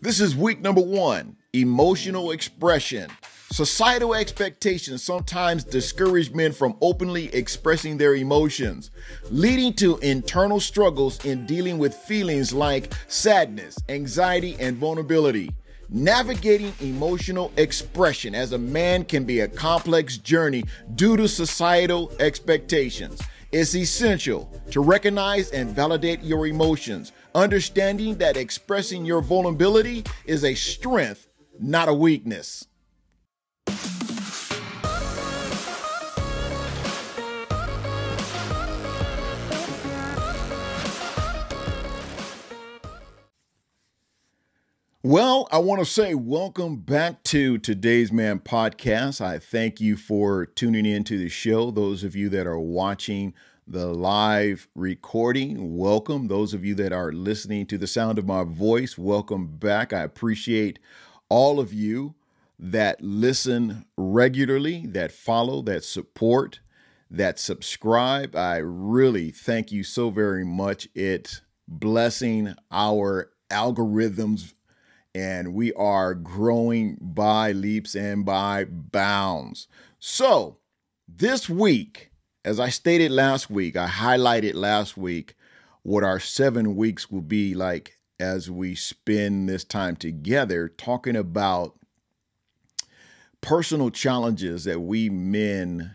This is week number 1, emotional expression. Societal expectations sometimes discourage men from openly expressing their emotions, leading to internal struggles in dealing with feelings like sadness, anxiety, and vulnerability. Navigating emotional expression as a man can be a complex journey due to societal expectations. It's essential to recognize and validate your emotions, understanding that expressing your vulnerability is a strength, not a weakness. Well, I want to say welcome back to Today's Man podcast. I thank you for tuning in to the show. Those of you that are watching the live recording, welcome. Those of you that are listening to the sound of my voice, welcome back. I appreciate all of you that listen regularly, that follow, that support, that subscribe. I really thank you so very much. It's blessing our algorithms, and we are growing by leaps and by bounds. So this week, as I stated last week, I highlighted last week what our 7 weeks will be like as we spend this time together talking about personal challenges that we men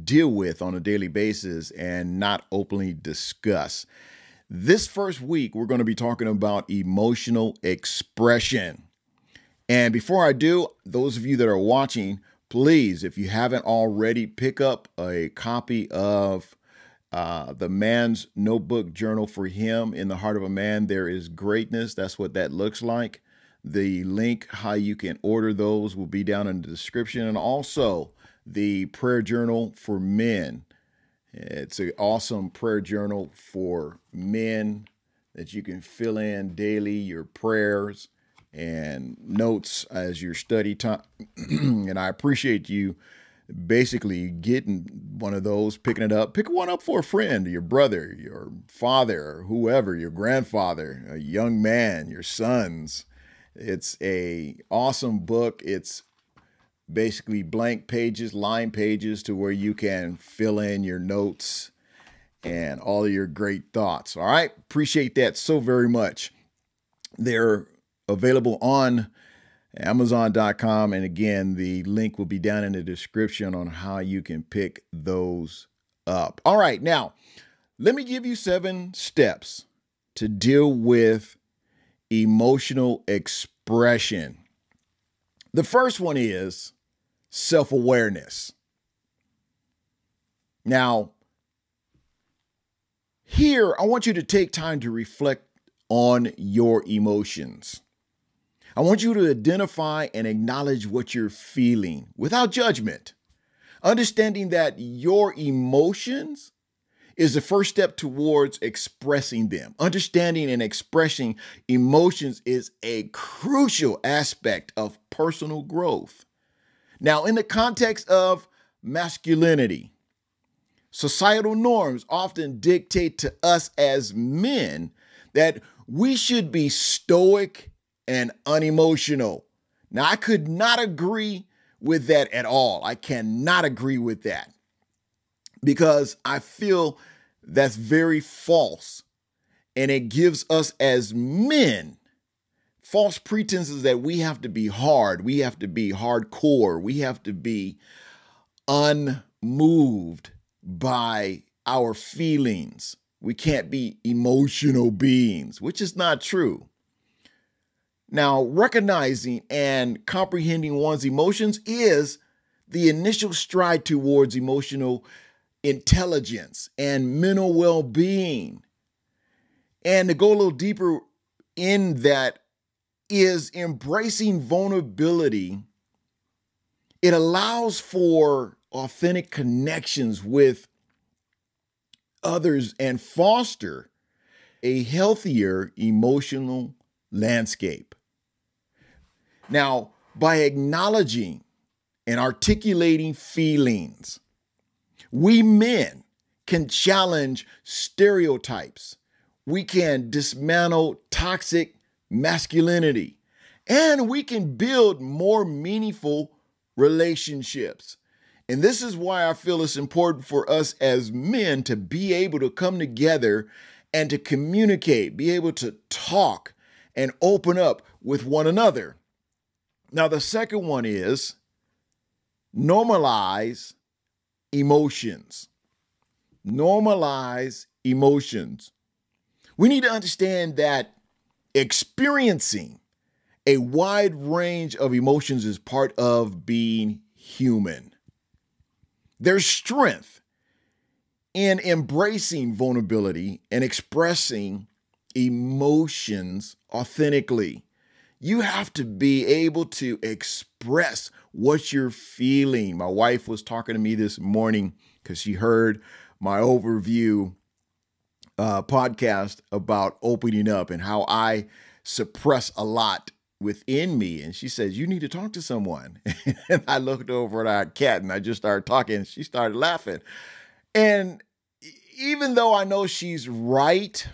deal with on a daily basis and not openly discuss. This first week, we're going to be talking about emotional expression. And before I do, those of you that are watching, please, if you haven't already, pick up a copy of the Man's Notebook Journal for Him. In the Heart of a Man, There is Greatness. That's what that looks like. The link, how you can order those, will be down in the description. And also the Prayer Journal for Men. It's an awesome prayer journal for men that you can fill in daily, your prayers and notes as your study time. And I appreciate you basically getting one of those, picking it up. Pick one up for a friend, your brother, your father, whoever, your grandfather, a young man, your sons. It's a awesome book. It's basically blank pages, line pages to where you can fill in your notes and all of your great thoughts. All right. Appreciate that so very much. They're available on Amazon.com. And again, the link will be down in the description on how you can pick those up. All right. Now, let me give you 7 steps to deal with emotional expression. The first one is self-awareness. Now, here, I want you to take time to reflect on your emotions. I want you to identify and acknowledge what you're feeling without judgment, understanding that your emotions is the first step towards expressing them. Understanding and expressing emotions is a crucial aspect of personal growth. Now, in the context of masculinity, societal norms often dictate to us as men that we should be stoic and unemotional. Now, I could not agree with that at all. I cannot agree with that because I feel that's very false. And it gives us as men false pretenses that we have to be hard, we have to be hardcore, we have to be unmoved by our feelings. We can't be emotional beings, which is not true. Now, recognizing and comprehending one's emotions is the initial stride towards emotional intelligence and mental well-being. And to go a little deeper in that is embracing vulnerability. It allows for authentic connections with others and foster a healthier emotional landscape. Now, by acknowledging and articulating feelings, we men can challenge stereotypes. We can dismantle toxic masculinity and we can build more meaningful relationships. And this is why I feel it's important for us as men to be able to come together and to communicate, be able to talk and open up with one another. Now, the second one is normalize emotions. Normalize emotions. We need to understand that experiencing a wide range of emotions is part of being human. There's strength in embracing vulnerability and expressing emotions authentically. You have to be able to express what you're feeling. My wife was talking to me this morning because she heard my overview podcast about opening up and how I suppress a lot within me. And she says, you need to talk to someone. And I looked over at our cat and I just started talking and she started laughing. And even though I know she's right,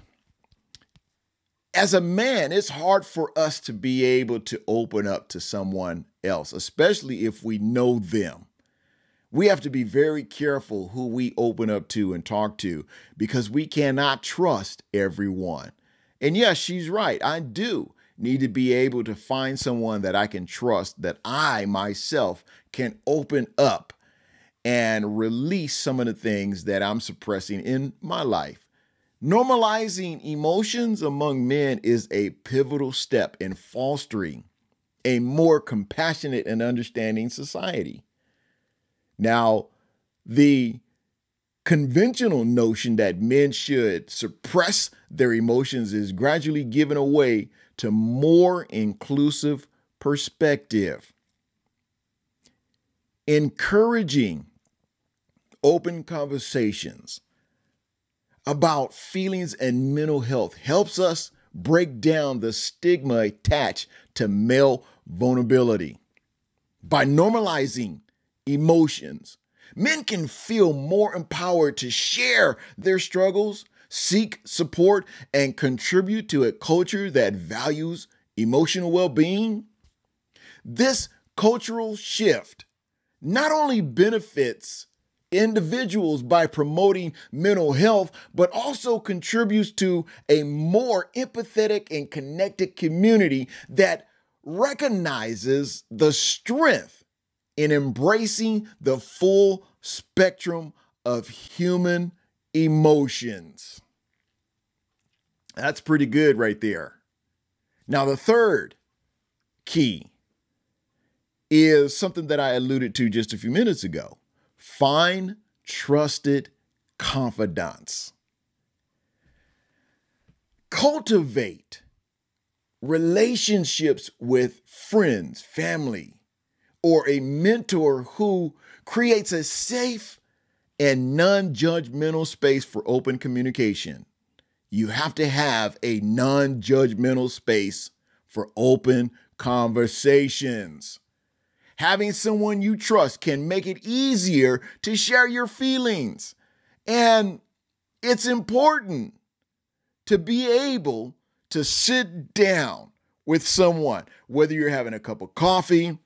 as a man, it's hard for us to be able to open up to someone else, especially if we know them. We have to be very careful who we open up to and talk to because we cannot trust everyone. And yes, she's right. I do need to be able to find someone that I can trust, that I myself can open up and release some of the things that I'm suppressing in my life. Normalizing emotions among men is a pivotal step in fostering a more compassionate and understanding society. Now, the conventional notion that men should suppress their emotions is gradually given away to more inclusive perspective. Encouraging open conversations about feelings and mental health helps us break down the stigma attached to male vulnerability. By normalizing emotions, men can feel more empowered to share their struggles, seek support, and contribute to a culture that values emotional well-being. This cultural shift not only benefits individuals by promoting mental health, but also contributes to a more empathetic and connected community that recognizes the strength in embracing the full spectrum of human emotions. That's pretty good right there. Now, the third key is something that I alluded to just a few minutes ago. Find trusted confidants. Cultivate relationships with friends, family, or a mentor who creates a safe and non-judgmental space for open communication. You have to have a non-judgmental space for open conversations. Having someone you trust can make it easier to share your feelings. And it's important to be able to sit down with someone, whether you're having a cup of coffee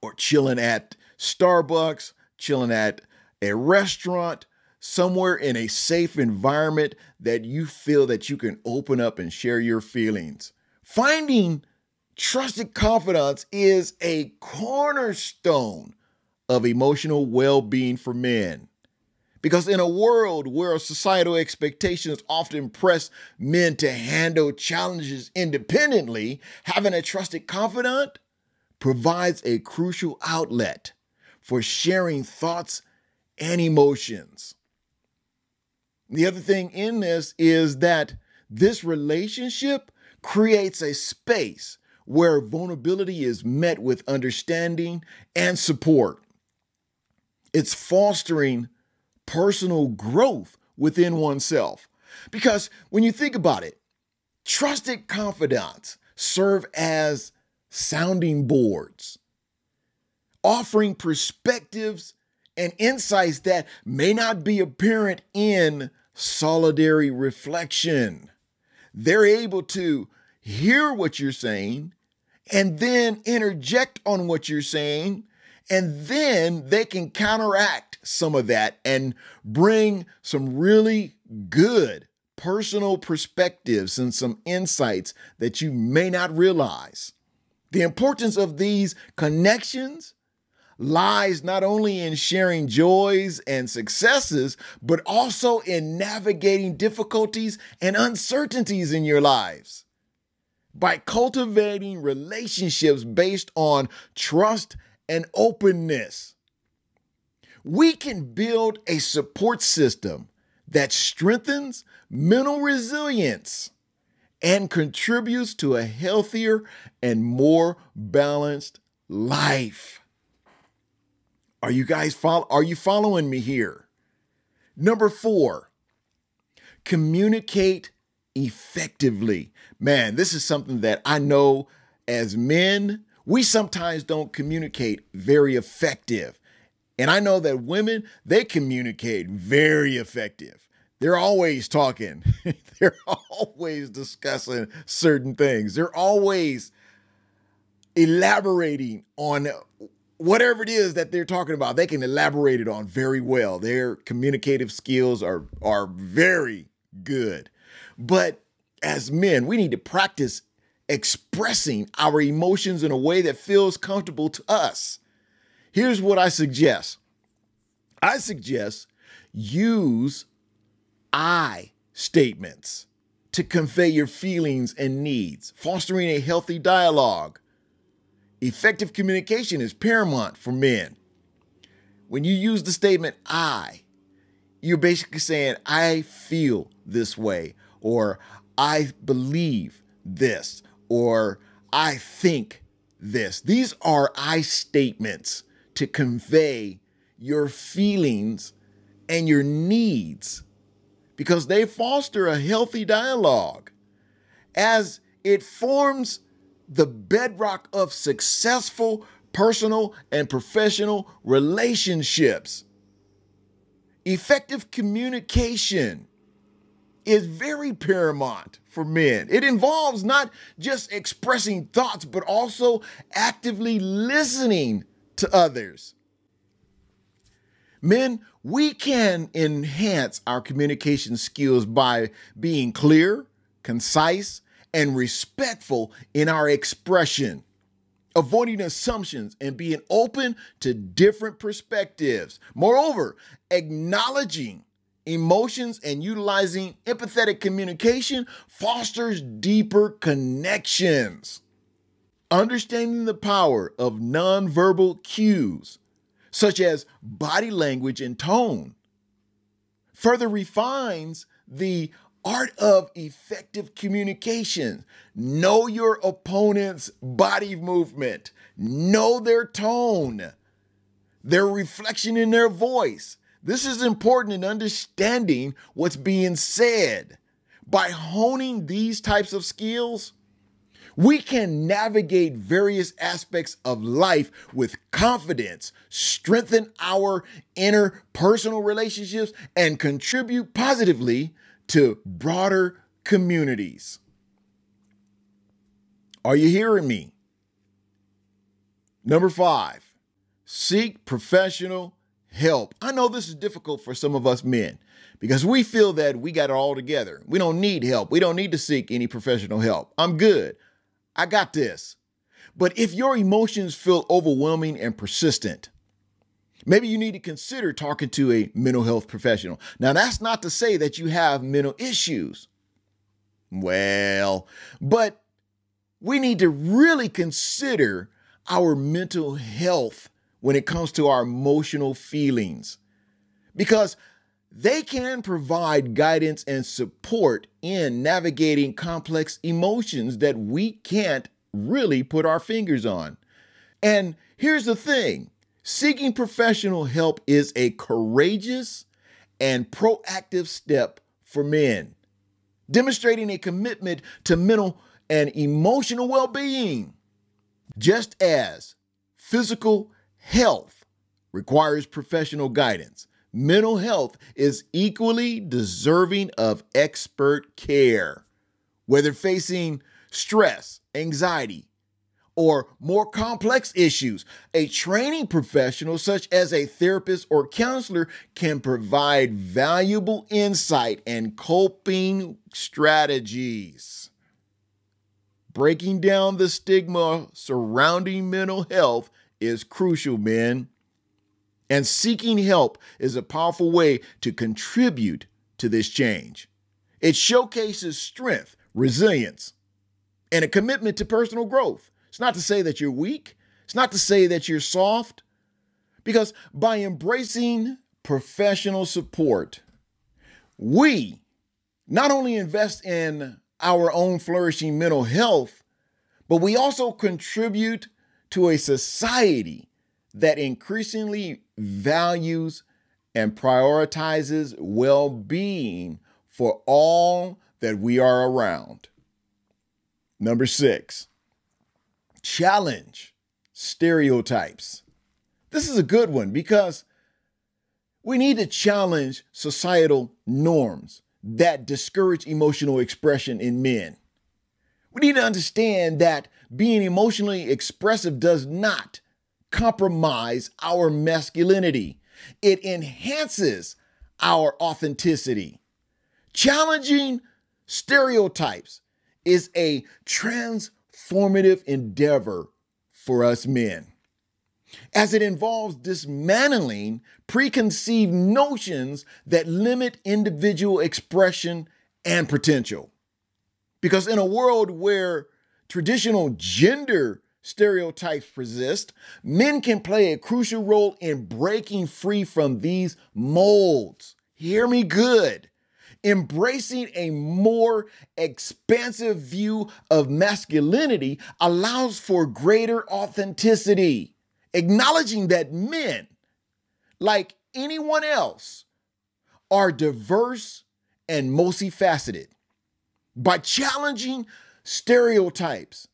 or chilling at Starbucks, chilling at a restaurant, somewhere in a safe environment that you feel that you can open up and share your feelings. Finding trusted confidants is a cornerstone of emotional well-being for men. Because in a world where societal expectations often press men to handle challenges independently, having a trusted confidant provides a crucial outlet for sharing thoughts and emotions. The other thing in this is that this relationship creates a space where vulnerability is met with understanding and support. It's fostering personal growth within oneself. Because when you think about it, trusted confidants serve as sounding boards, offering perspectives and insights that may not be apparent in solitary reflection. They're able to hear what you're saying and then interject on what you're saying. And then they can counteract some of that and bring some really good personal perspectives and some insights that you may not realize. The importance of these connections lies not only in sharing joys and successes, but also in navigating difficulties and uncertainties in your lives. By cultivating relationships based on trust and openness, we can build a support system that strengthens mental resilience and contributes to a healthier and more balanced life. Are you following me here? Number 4, communicate effectively. Man, this is something that I know as men, we sometimes don't communicate very effective. And I know that women, they communicate very effective. They're always talking. They're always discussing certain things. They're always elaborating on whatever it is that they're talking about. They can elaborate it on very well. Their communicative skills are very good. But as men, we need to practice expressing our emotions in a way that feels comfortable to us. Here's what I suggest. I suggest use I statements to convey your feelings and needs, fostering a healthy dialogue. Effective communication is paramount for men. When you use the statement I, you're basically saying, I feel this way, or I believe this, or I think this. These are I statements to convey your feelings and your needs because they foster a healthy dialogue as it forms the bedrock of successful personal and professional relationships. Effective communication is very paramount for men. It involves not just expressing thoughts, but also actively listening to others. Men, we can enhance our communication skills by being clear, concise, and respectful in our expression, avoiding assumptions and being open to different perspectives. Moreover, acknowledging emotions and utilizing empathetic communication fosters deeper connections. Understanding the power of nonverbal cues, such as body language and tone, further refines the art of effective communication. Know your opponent's body movement. Know their tone, their reflection in their voice. This is important in understanding what's being said. By honing these types of skills, we can navigate various aspects of life with confidence, strengthen our interpersonal relationships, and contribute positively to broader communities. Are you hearing me? Number 5, seek professional help. I know this is difficult for some of us men because we feel that we got it all together. We don't need help. We don't need to seek any professional help. I'm good. I got this. But if your emotions feel overwhelming and persistent, maybe you need to consider talking to a mental health professional. Now, that's not to say that you have mental issues. Well, but we need to really consider our mental health when it comes to our emotional feelings, because they can provide guidance and support in navigating complex emotions that we can't really put our fingers on. And here's the thing. Seeking professional help is a courageous and proactive step for men, demonstrating a commitment to mental and emotional well-being. Just as physical health requires professional guidance, mental health is equally deserving of expert care. Whether facing stress, anxiety, or more complex issues. A training professional, such as a therapist or counselor, can provide valuable insight and coping strategies. Breaking down the stigma surrounding mental health is crucial, men. And seeking help is a powerful way to contribute to this change. It showcases strength, resilience, and a commitment to personal growth. It's not to say that you're weak. It's not to say that you're soft. Because by embracing professional support, we not only invest in our own flourishing mental health, but we also contribute to a society that increasingly values and prioritizes well-being for all that we are around. Number 6, challenge stereotypes. This is a good one because we need to challenge societal norms that discourage emotional expression in men. We need to understand that being emotionally expressive does not compromise our masculinity. It enhances our authenticity. Challenging stereotypes is a transformative endeavor for us men, as it involves dismantling preconceived notions that limit individual expression and potential. Because in a world where traditional gender stereotypes persist, men can play a crucial role in breaking free from these molds. Hear me good. Embracing a more expansive view of masculinity allows for greater authenticity, acknowledging that men, like anyone else, are diverse and multifaceted. By challenging stereotypes,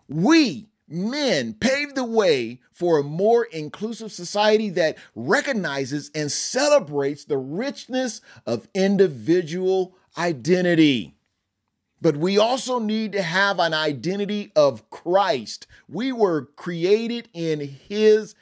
we men pave the way for a more inclusive society that recognizes and celebrates the richness of individual identity. But we also need to have an identity of Christ. We were created in His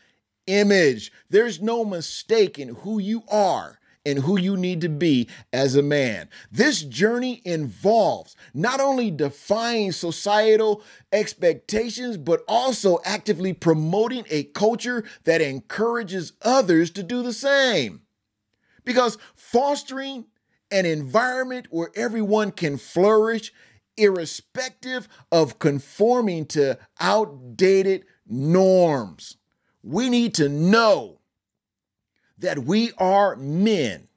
image. There's no mistake in who you are and who you need to be as a man. This journey involves not only defying societal expectations, but also actively promoting a culture that encourages others to do the same. Because fostering an environment where everyone can flourish, irrespective of conforming to outdated norms. We need to know that we are men.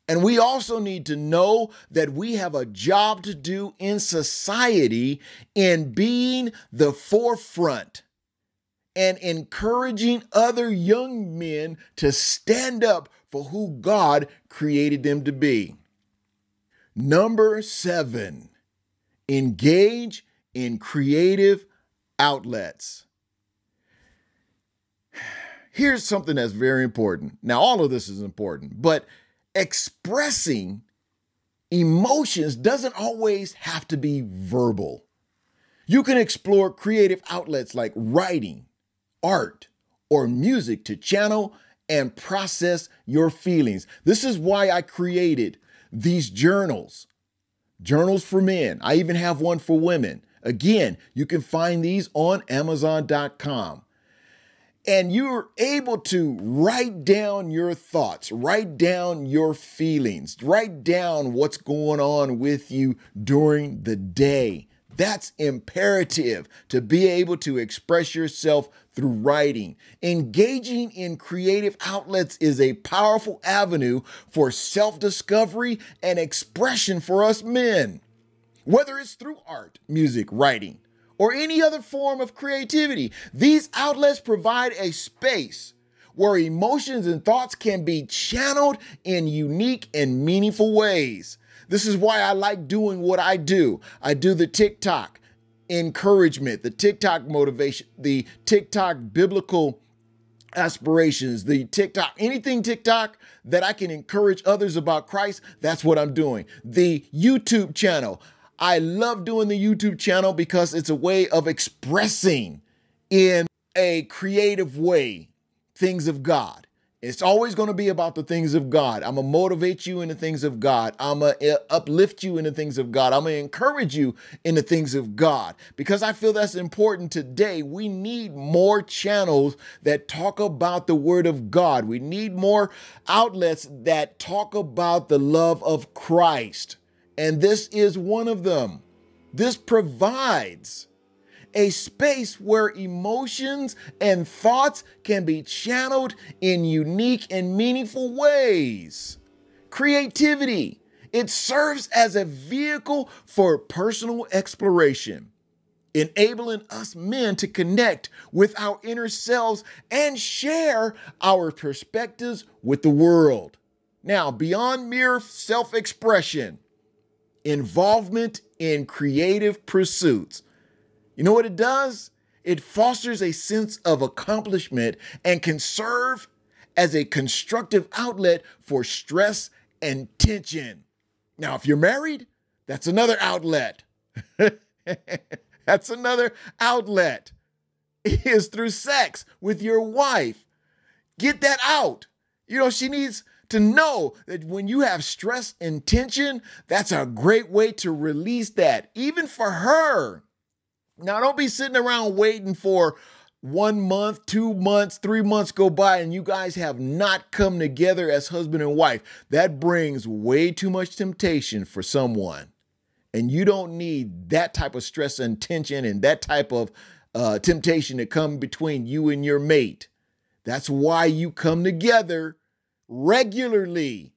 And we also need to know that we have a job to do in society in being the forefront and encouraging other young men to stand up for who God created them to be. Number 7, engage in creative outlets. Here's something that's very important. Now, all of this is important, but expressing emotions doesn't always have to be verbal. You can explore creative outlets like writing, art, or music to channel and process your feelings. This is why I created these journals for men. I even have one for women. Again, you can find these on Amazon.com. And you're able to write down your thoughts, write down your feelings, write down what's going on with you during the day. That's imperative to be able to express yourself through writing. Engaging in creative outlets is a powerful avenue for self-discovery and expression for us men. Whether it's through art, music, writing, or any other form of creativity, these outlets provide a space where emotions and thoughts can be channeled in unique and meaningful ways. This is why I like doing what I do. I do the TikTok encouragement, the TikTok motivation, the TikTok biblical aspirations, the TikTok, anything TikTok that I can encourage others about Christ, that's what I'm doing. The YouTube channel, I love doing the YouTube channel because it's a way of expressing in a creative way things of God. It's always going to be about the things of God. I'm going to motivate you in the things of God. I'm going to uplift you in the things of God. I'm going to encourage you in the things of God because I feel that's important today. We need more channels that talk about the Word of God. We need more outlets that talk about the love of Christ. And this is one of them. This provides a space where emotions and thoughts can be channeled in unique and meaningful ways. Creativity, it serves as a vehicle for personal exploration, enabling us men to connect with our inner selves and share our perspectives with the world. Now, beyond mere self-expression, involvement in creative pursuits, you know what it does? It fosters a sense of accomplishment and can serve as a constructive outlet for stress and tension. Now, if you're married, that's another outlet. That's another outlet. It is through sex with your wife. Get that out. You know, she needs to know that when you have stress and tension, that's a great way to release that, even for her. Now, don't be sitting around waiting for 1 month, 2 months, 3 months go by and you guys have not come together as husband and wife. That brings way too much temptation for someone. And you don't need that type of stress and tension and that type of temptation to come between you and your mate. That's why you come together regularly,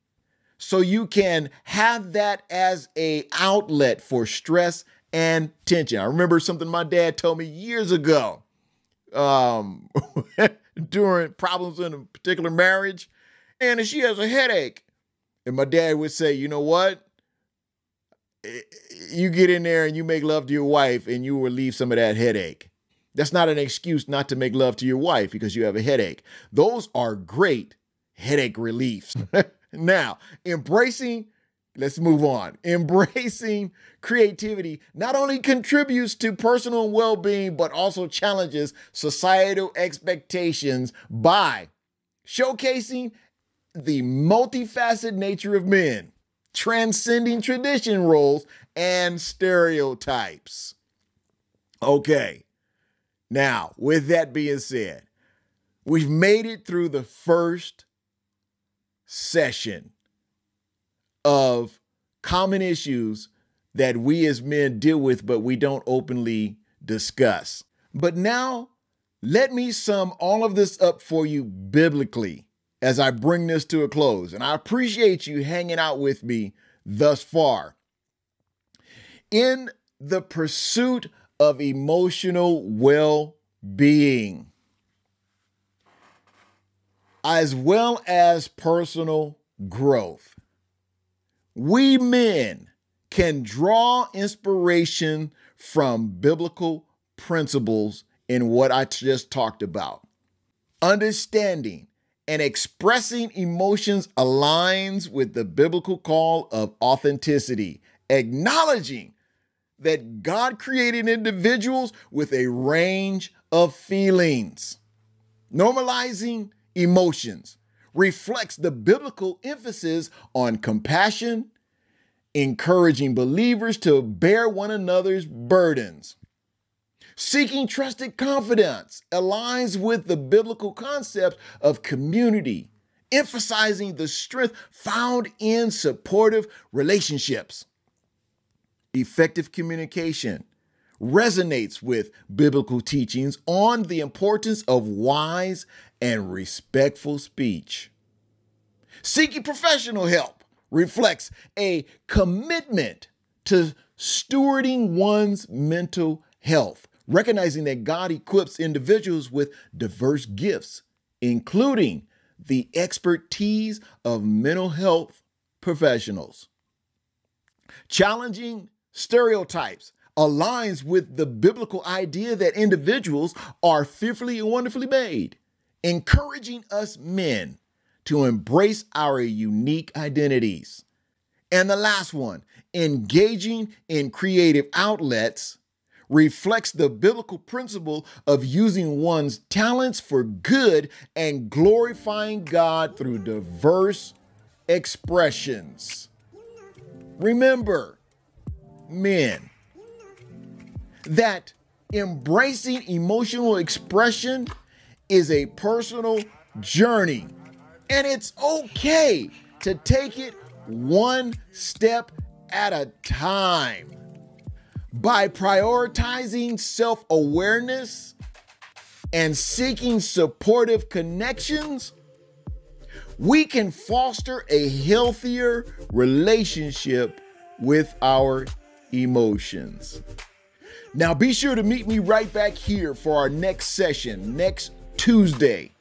so you can have that as an outlet for stress and tension. I remember something my dad told me years ago during problems in a particular marriage, and she has a headache. And my dad would say, you know what? You get in there and you make love to your wife and you relieve some of that headache. That's not an excuse not to make love to your wife because you have a headache. Those are great headache reliefs. Now, let's move on. Embracing creativity not only contributes to personal well-being, but also challenges societal expectations by showcasing the multifaceted nature of men, transcending tradition roles and stereotypes. Okay. Now, with that being said, we've made it through the first session of common issues that we as men deal with, but we don't openly discuss. But now, let me sum all of this up for you biblically as I bring this to a close. And I appreciate you hanging out with me thus far. In the pursuit of emotional well-being, as well as personal growth, we men can draw inspiration from biblical principles in what I just talked about. Understanding and expressing emotions aligns with the biblical call of authenticity, acknowledging that God created individuals with a range of feelings. Normalizing emotions reflects the biblical emphasis on compassion, encouraging believers to bear one another's burdens. Seeking trusted confidence aligns with the biblical concept of community, emphasizing the strength found in supportive relationships. Effective communication resonates with biblical teachings on the importance of wise and respectful speech. Seeking professional help reflects a commitment to stewarding one's mental health, recognizing that God equips individuals with diverse gifts, including the expertise of mental health professionals. Challenging stereotypes aligns with the biblical idea that individuals are fearfully and wonderfully made, encouraging us men to embrace our unique identities And the last one, engaging in creative outlets reflects the biblical principle of using one's talents for good and glorifying God through diverse expressions. Remember, men, that embracing emotional expression is a personal journey, and it's okay to take it one step at a time. By prioritizing self-awareness and seeking supportive connections, we can foster a healthier relationship with our emotions. Now, be sure to meet me right back here for our next session next Tuesday,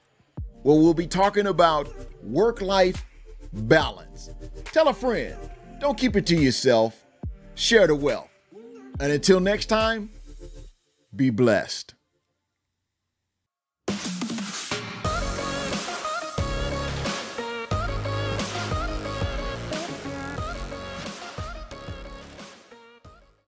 where we'll be talking about work-life balance. Tell a friend. Don't keep it to yourself. Share the wealth. And until next time, be blessed.